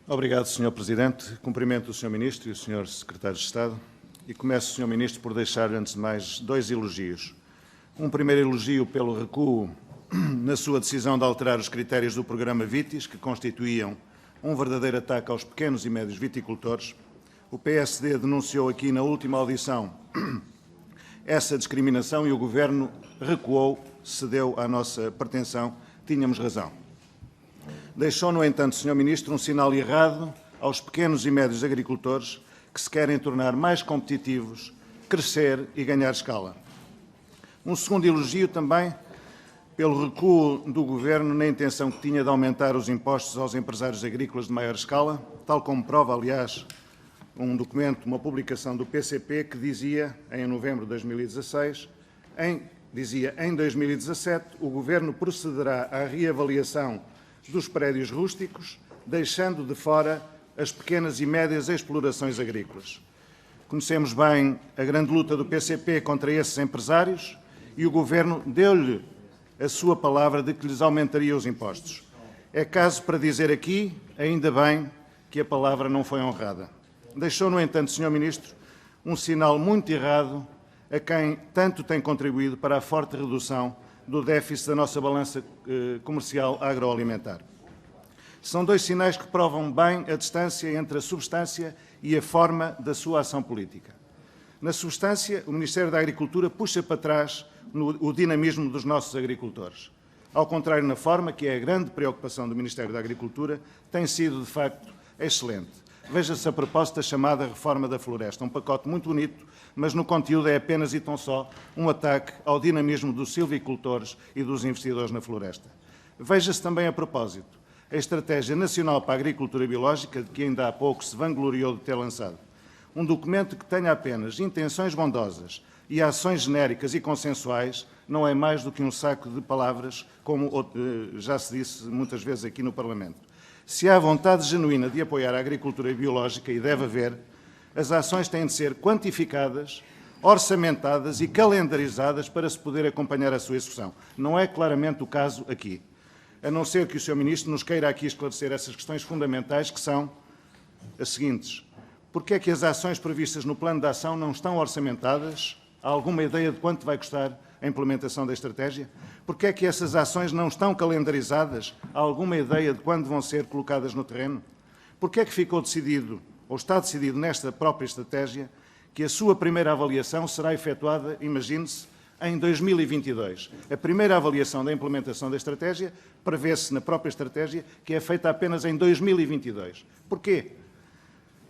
Obrigado, Sr. Presidente. Cumprimento o Sr. Ministro e o Sr. Secretário de Estado e começo, Sr. Ministro, por deixar, antes de mais, 2 elogios. Um primeiro elogio pelo recuo na sua decisão de alterar os critérios do programa Vitis, que constituíam um verdadeiro ataque aos pequenos e médios viticultores. O PSD denunciou aqui na última audição essa discriminação e o Governo recuou, cedeu à nossa pretensão. Tínhamos razão. Deixou, no entanto, Sr. Ministro, um sinal errado aos pequenos e médios agricultores que se querem tornar mais competitivos, crescer e ganhar escala. Um segundo elogio também pelo recuo do Governo na intenção que tinha de aumentar os impostos aos empresários agrícolas de maior escala, tal como prova, aliás, um documento, uma publicação do PCP que dizia, em novembro de 2016, em 2017, o Governo procederá à reavaliação dos prédios rústicos, deixando de fora as pequenas e médias explorações agrícolas. Conhecemos bem a grande luta do PCP contra esses empresários e o Governo deu-lhe a sua palavra de que lhes aumentaria os impostos. É caso para dizer aqui, ainda bem, que a palavra não foi honrada. Deixou, no entanto, Sr. Ministro, um sinal muito errado a quem tanto tem contribuído para a forte redução do déficit da nossa balança comercial agroalimentar. São 2 sinais que provam bem a distância entre a substância e a forma da sua ação política. Na substância, o Ministério da Agricultura puxa para trás o dinamismo dos nossos agricultores. Ao contrário, na forma, que é a grande preocupação do Ministério da Agricultura, tem sido, de facto, excelente. Veja-se a propósito da chamada reforma da floresta, um pacote muito bonito, mas no conteúdo é apenas e tão só um ataque ao dinamismo dos silvicultores e dos investidores na floresta. Veja-se também a propósito a Estratégia Nacional para a Agricultura Biológica, de que ainda há pouco se vangloriou de ter lançado. Um documento que tenha apenas intenções bondosas e ações genéricas e consensuais não é mais do que um saco de palavras, como já se disse muitas vezes aqui no Parlamento. Se há vontade genuína de apoiar a agricultura biológica, e deve haver, as ações têm de ser quantificadas, orçamentadas e calendarizadas para se poder acompanhar a sua execução. Não é claramente o caso aqui, a não ser que o Sr. Ministro nos queira aqui esclarecer essas questões fundamentais, que são as seguintes. Porquê é que as ações previstas no plano de ação não estão orçamentadas? Há alguma ideia de quanto vai custar a implementação da estratégia? Porquê é que essas ações não estão calendarizadas? Há alguma ideia de quando vão ser colocadas no terreno? Porquê é que ficou decidido, ou está decidido nesta própria estratégia, que a sua primeira avaliação será efetuada, imagine-se, em 2022? A primeira avaliação da implementação da estratégia prevê-se na própria estratégia que é feita apenas em 2022. Porquê?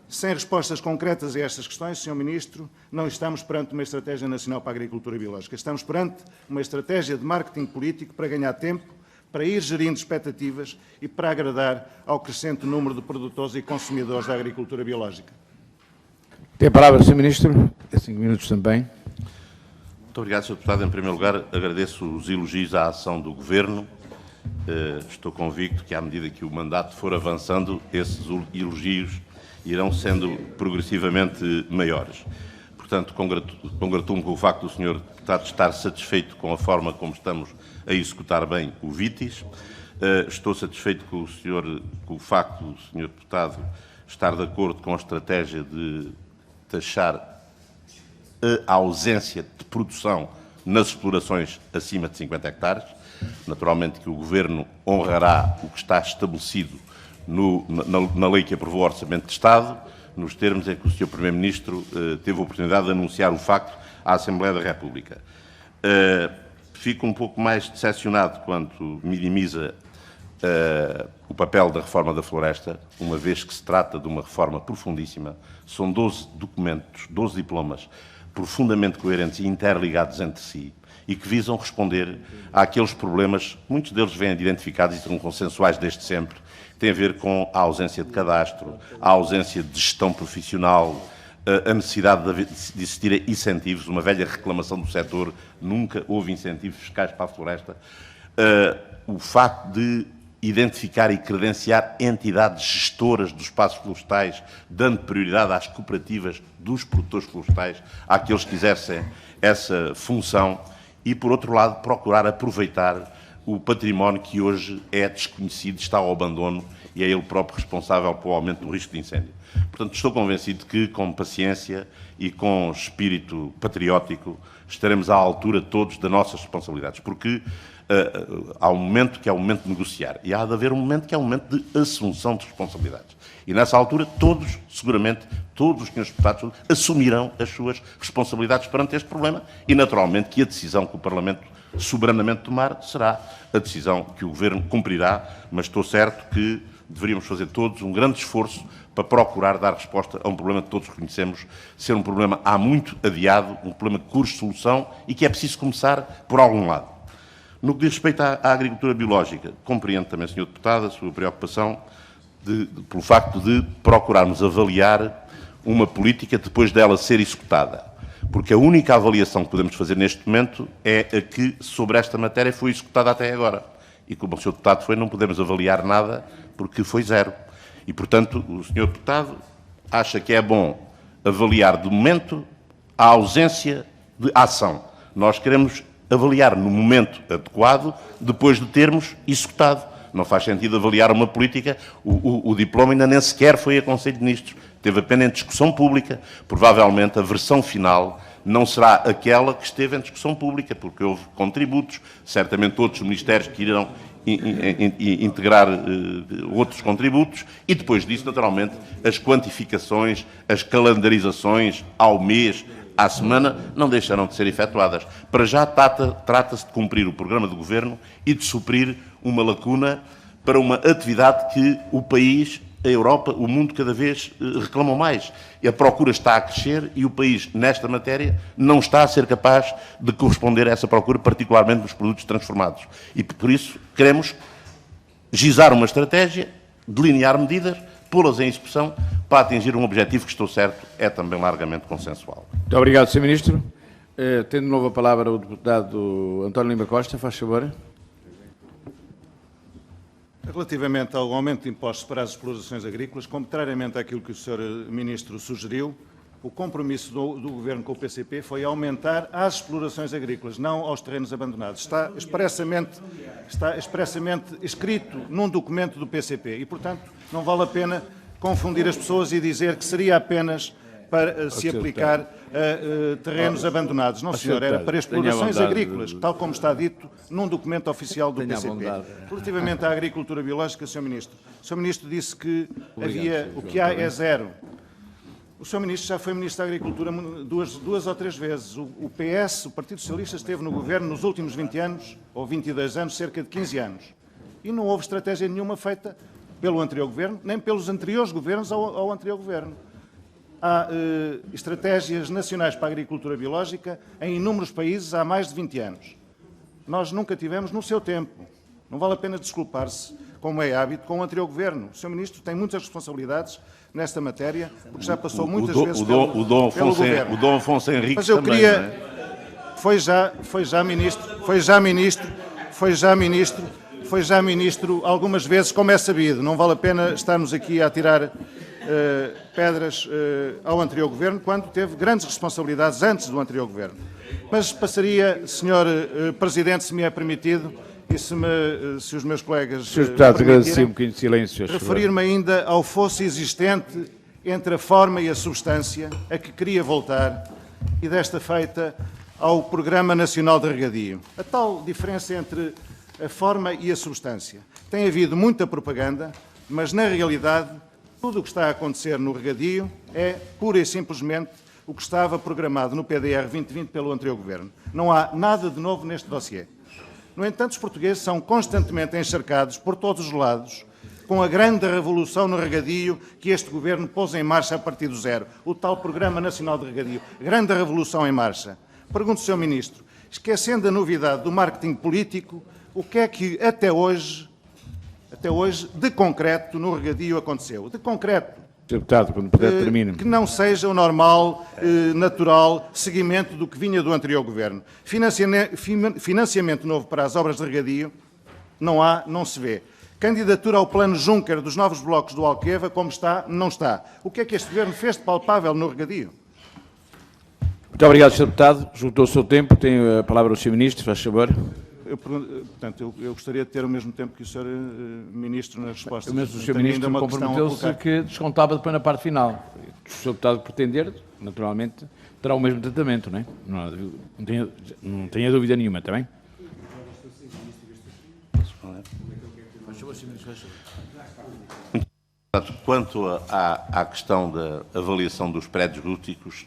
Sem respostas concretas a estas questões, Sr. Ministro, não estamos perante uma Estratégia Nacional para a Agricultura Biológica. Estamos perante uma estratégia de marketing político para ganhar tempo, para ir gerindo expectativas e para agradar ao crescente número de produtores e consumidores da agricultura biológica. Tem a palavra, Sr. Ministro. 5 minutos também. Muito obrigado, Sr. Deputado. Em primeiro lugar, agradeço os elogios à ação do Governo. Estou convicto que, à medida que o mandato for avançando, esses elogios irão sendo progressivamente maiores. Portanto, congratulo-me com o facto do Sr. Deputado estar satisfeito com a forma como estamos a executar bem o Vitis. Estou satisfeito com o facto do Sr. Deputado estar de acordo com a estratégia de taxar a ausência de produção nas explorações acima de 50 hectares. Naturalmente que o Governo honrará o que está estabelecido na lei que aprovou o Orçamento de Estado, nos termos em que o Sr. Primeiro-Ministro teve a oportunidade de anunciar o facto à Assembleia da República. Fico um pouco mais decepcionado quando minimiza o papel da reforma da floresta, uma vez que se trata de uma reforma profundíssima. São 12 documentos, 12 diplomas profundamente coerentes e interligados entre si e que visam responder àqueles problemas, muitos deles vêm identificados e são consensuais desde sempre, tem a ver com a ausência de cadastro, a ausência de gestão profissional, a necessidade de existir incentivos, uma velha reclamação do setor, nunca houve incentivos fiscais para a floresta, o facto de identificar e credenciar entidades gestoras dos espaços florestais, dando prioridade às cooperativas dos produtores florestais, àqueles que exercem essa função, e, por outro lado, procurar aproveitar o património que hoje é desconhecido, está ao abandono e é ele próprio responsável pelo aumento do risco de incêndio. Portanto, estou convencido que, com paciência e com espírito patriótico, estaremos à altura todos das nossas responsabilidades, porque há um momento que é o momento de negociar e há de haver um momento que é o momento de assunção de responsabilidades. E nessa altura, todos, seguramente, todos os senhores deputados assumirão as suas responsabilidades perante este problema e, naturalmente, que a decisão que o Parlamento soberanamente tomar será a decisão que o Governo cumprirá, mas estou certo que deveríamos fazer todos um grande esforço para procurar dar resposta a um problema que todos reconhecemos ser um problema há muito adiado, um problema que curge solução e que é preciso começar por algum lado. No que diz respeito à agricultura biológica, compreendo também, Sr. Deputado, a sua preocupação pelo facto de procurarmos avaliar uma política depois dela ser executada. Porque a única avaliação que podemos fazer neste momento é a que sobre esta matéria foi executada até agora. E como o Sr. Deputado foi, não podemos avaliar nada porque foi zero. E, portanto, o Sr. Deputado acha que é bom avaliar de momento a ausência de ação. Nós queremos avaliar no momento adequado, depois de termos executado. Não faz sentido avaliar uma política, o diploma ainda nem sequer foi a Conselho de Ministros, teve apenas em discussão pública. Provavelmente a versão final não será aquela que esteve em discussão pública, porque houve contributos, certamente outros ministérios que irão integrar outros contributos, e depois disso, naturalmente, as quantificações, as calendarizações ao mês, à semana, não deixarão de ser efetuadas. Para já trata-se de cumprir o programa do Governo e de suprir uma lacuna para uma atividade que o país, a Europa, o mundo cada vez reclamam mais. E a procura está a crescer e o país, nesta matéria, não está a ser capaz de corresponder a essa procura, particularmente nos produtos transformados. E por isso queremos gizar uma estratégia, delinear medidas, pô-las em execução para atingir um objetivo que, estou certo, é também largamente consensual. Muito obrigado, Sr. Ministro. Tendo de novo a palavra o deputado António Lima Costa, faz favor. Relativamente ao aumento de impostos para as explorações agrícolas, contrariamente àquilo que o Sr. Ministro sugeriu, o compromisso do Governo com o PCP foi aumentar às explorações agrícolas, não aos terrenos abandonados. Está expressamente escrito num documento do PCP e, portanto, não vale a pena confundir as pessoas e dizer que seria apenas para se aplicar a terrenos abandonados. Não, senhor, era para explorações agrícolas, tal como está dito num documento oficial do PCP. Relativamente à agricultura biológica, Sr. Ministro, o Sr. Ministro disse que o que há é zero. O Sr. Ministro já foi Ministro da Agricultura duas ou três vezes. O PS, o Partido Socialista, esteve no Governo nos últimos 20 anos, ou 22 anos, cerca de 15 anos. E não houve estratégia nenhuma feita pelo anterior Governo, nem pelos anteriores Governos ao anterior Governo. Há estratégias nacionais para a agricultura biológica em inúmeros países há mais de 20 anos. Nós nunca tivemos no seu tempo. Não vale a pena desculpar-se, como é hábito, com o anterior Governo. O Sr. Ministro tem muitas responsabilidades nesta matéria, porque já passou muitas vezes pelo Governo. O Dom Afonso Henriques Mas eu também, queria... não é? Foi já Ministro algumas vezes, como é sabido. Não vale a pena estarmos aqui a tirar pedras ao anterior Governo, quando teve grandes responsabilidades antes do anterior Governo. Mas passaria, Sr. Presidente, se me é permitido, e se os meus colegas Sr. Deputado, agradecer um bocadinho de silêncio. Referir-me ainda ao fosso existente entre a forma e a substância, a que queria voltar, e desta feita ao Programa Nacional de Regadio. A tal diferença entre a forma e a substância. Tem havido muita propaganda, mas na realidade tudo o que está a acontecer no regadio é pura e simplesmente o que estava programado no PDR 2020 pelo anterior Governo. Não há nada de novo neste dossiê. No entanto, os portugueses são constantemente encharcados por todos os lados com a grande revolução no regadio que este Governo pôs em marcha a partir do zero, o tal Programa Nacional de Regadio. Grande revolução em marcha. Pergunto, Sr. Ministro, esquecendo a novidade do marketing político, o que é que até hoje, de concreto, no regadio aconteceu? De concreto. Sr. Deputado, quando puder, termine. Que não seja o normal, natural seguimento do que vinha do anterior Governo. Financiamento novo para as obras de regadio não há, não se vê. Candidatura ao plano Juncker dos novos blocos do Alqueva, como está, não está. O que é que este Governo fez de palpável no regadio? Muito obrigado, Sr. Deputado. Juntou o seu tempo. Tem a palavra o Sr. Ministro, faz favor. Portanto, eu gostaria de ter o mesmo tempo que o Sr. Ministro nas respostas. Mas o Sr. Tenho Ministro ainda uma questão a comprometeu-se colocar. que descontava depois na parte final. Se o Sr. Deputado pretender, naturalmente, terá o mesmo tratamento, não é? Não tenha dúvida nenhuma, está bem? Quanto à questão da avaliação dos prédios rústicos,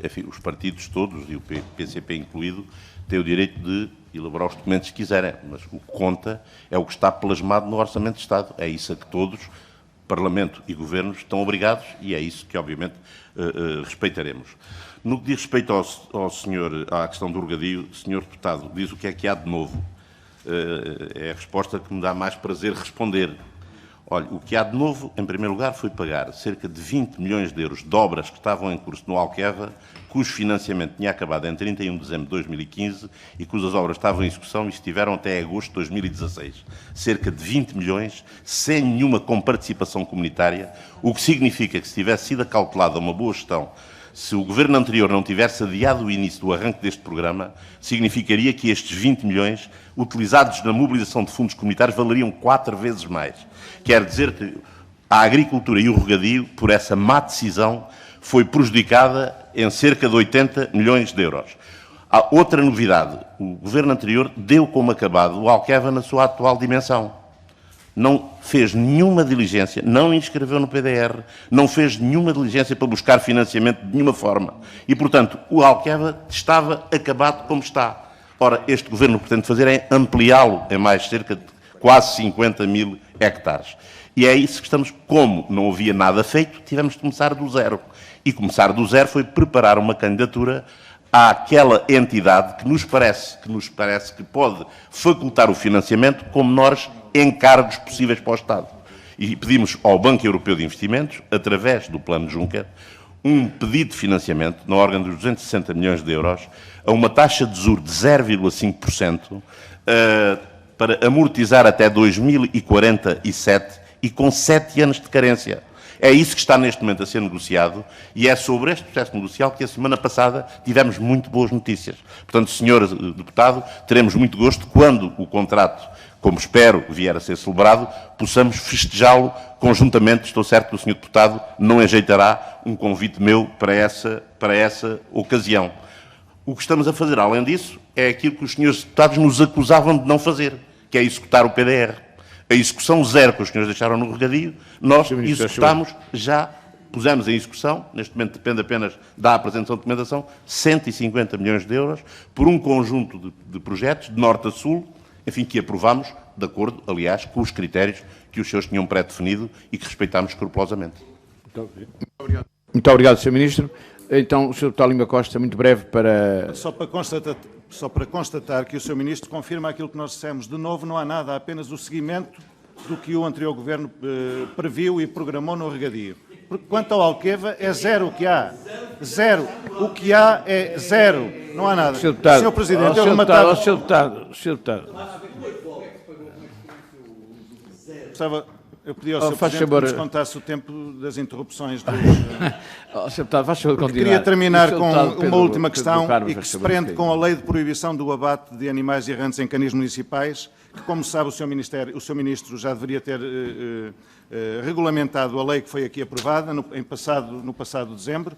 enfim, os partidos todos, e o PCP incluído, têm o direito de elaborar os documentos que quiserem, mas o que conta é o que está plasmado no Orçamento de Estado. É isso a que todos, Parlamento e Governo, estão obrigados e é isso que, obviamente, respeitaremos. No que diz respeito à questão do regadio, o Sr. Deputado diz o que é que há de novo. É a resposta que me dá mais prazer responder. Olha, o que há de novo, em primeiro lugar, foi pagar cerca de 20 milhões de euros de obras que estavam em curso no Alqueva, cujo financiamento tinha acabado em 31 de dezembro de 2015 e cujas obras estavam em execução e estiveram até agosto de 2016. Cerca de 20 milhões, sem nenhuma comparticipação comunitária, o que significa que, se tivesse sido calculada uma boa gestão, se o Governo anterior não tivesse adiado o início do arranque deste programa, significaria que estes 20 milhões, utilizados na mobilização de fundos comunitários, valeriam 4 vezes mais. Quer dizer que a agricultura e o regadio, por essa má decisão, foi prejudicada em cerca de 80 milhões de euros. Há outra novidade. O Governo anterior deu como acabado o Alqueva na sua atual dimensão. Não fez nenhuma diligência, não inscreveu no PDR, não fez nenhuma diligência para buscar financiamento de nenhuma forma. E, portanto, o Alqueva estava acabado como está. Ora, este Governo pretende fazer é ampliá-lo em mais cerca de quase 50 mil hectares. E é isso que estamos, como não havia nada feito, tivemos de começar do zero. E começar do zero foi preparar uma candidatura àquela entidade que nos parece que pode facultar o financiamento com menores encargos possíveis para o Estado. E pedimos ao Banco Europeu de Investimentos, através do Plano Juncker, um pedido de financiamento na ordem dos 260 milhões de euros, a uma taxa de juros de 0,5%, para amortizar até 2047 e com 7 anos de carência. É isso que está neste momento a ser negociado e é sobre este processo negocial que a semana passada tivemos muito boas notícias. Portanto, Sr. Deputado, teremos muito gosto quando o contrato, como espero, vier a ser celebrado, possamos festejá-lo conjuntamente. Estou certo que o Sr. Deputado não ajeitará um convite meu para essa ocasião. O que estamos a fazer, além disso, é aquilo que os senhores deputados nos acusavam de não fazer, que é executar o PDR. A execução zero que os senhores deixaram no regadio, nós executamos, já pusemos em execução, neste momento depende apenas da apresentação de documentação, 150 milhões de euros por um conjunto de projetos, de norte a sul, enfim, que aprovamos, de acordo, aliás, com os critérios que os senhores tinham pré-definido e que respeitámos escrupulosamente. Muito obrigado, Sr. Ministro. Então, o Sr. Deputado Lima Costa, muito breve para... Só para constatar que o Sr. Ministro confirma aquilo que nós dissemos. De novo, não há nada, há apenas o seguimento do que o anterior Governo previu e programou no regadio. Porque quanto ao Alqueva, é zero o que há. Zero. O que há é zero. Não há nada. Sr. Deputado, Sr. Presidente, eu rematava... Sr. Deputado. Eu pedi ao Sr. Presidente que descontasse o tempo das interrupções. Sr. Deputado, faz favor de continuar. Queria terminar com uma última questão e que se prende com a lei de proibição do abate de animais errantes em canis municipais, que, como sabe, o Sr. Ministro já deveria ter regulamentado a lei que foi aqui aprovada no passado dezembro.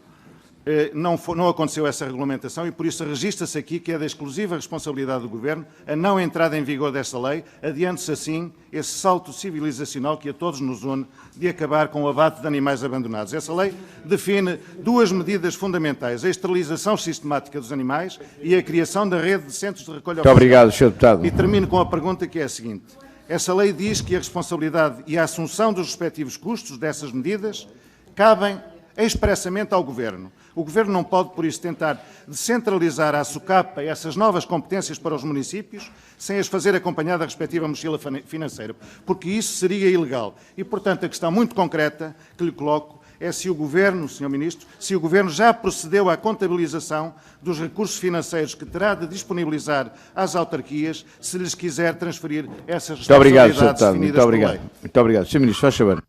Não aconteceu essa regulamentação e, por isso, registra-se aqui que é da exclusiva responsabilidade do Governo a não entrada em vigor desta lei, adiando-se assim esse salto civilizacional que a todos nos une de acabar com o abate de animais abandonados. Essa lei define duas medidas fundamentais: a esterilização sistemática dos animais e a criação da rede de centros de recolha. Muito obrigado, Sr. Deputado. E termino com a pergunta que é a seguinte. Essa lei diz que a responsabilidade e a assunção dos respectivos custos dessas medidas cabem expressamente ao Governo. O Governo não pode, por isso, tentar descentralizar à socapa essas novas competências para os municípios sem as fazer acompanhar da respectiva mochila financeira, porque isso seria ilegal. E, portanto, a questão muito concreta que lhe coloco é se o Governo, Sr. Ministro, se o Governo já procedeu à contabilização dos recursos financeiros que terá de disponibilizar às autarquias se lhes quiser transferir essas responsabilidades definidas por lei. Muito obrigado. Sr. Ministro, faz favor.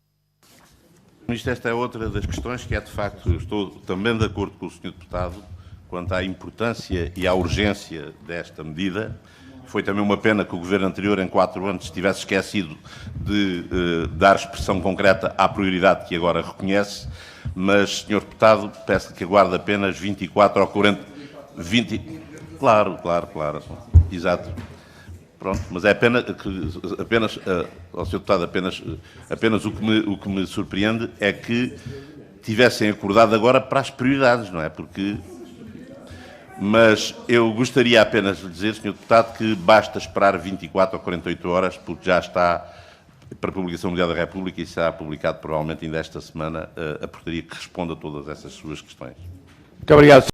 Ministro, esta é outra das questões que é, de facto, estou também de acordo com o Sr. Deputado quanto à importância e à urgência desta medida. Foi também uma pena que o Governo anterior, em 4 anos, tivesse esquecido de dar expressão concreta à prioridade que agora reconhece, mas, Sr. Deputado, peço que aguarde apenas 24 ou 40... 20... Claro, exato. Pronto, mas é pena que apenas, ao Sr. Deputado, apenas o que me surpreende é que tivessem acordado agora para as prioridades, não é? Mas eu gostaria apenas de dizer, Sr. Deputado, que basta esperar 24 ou 48 horas, porque já está para a publicação mundial da República e será publicado provavelmente ainda esta semana a portaria que responde a todas essas suas questões. Muito obrigado.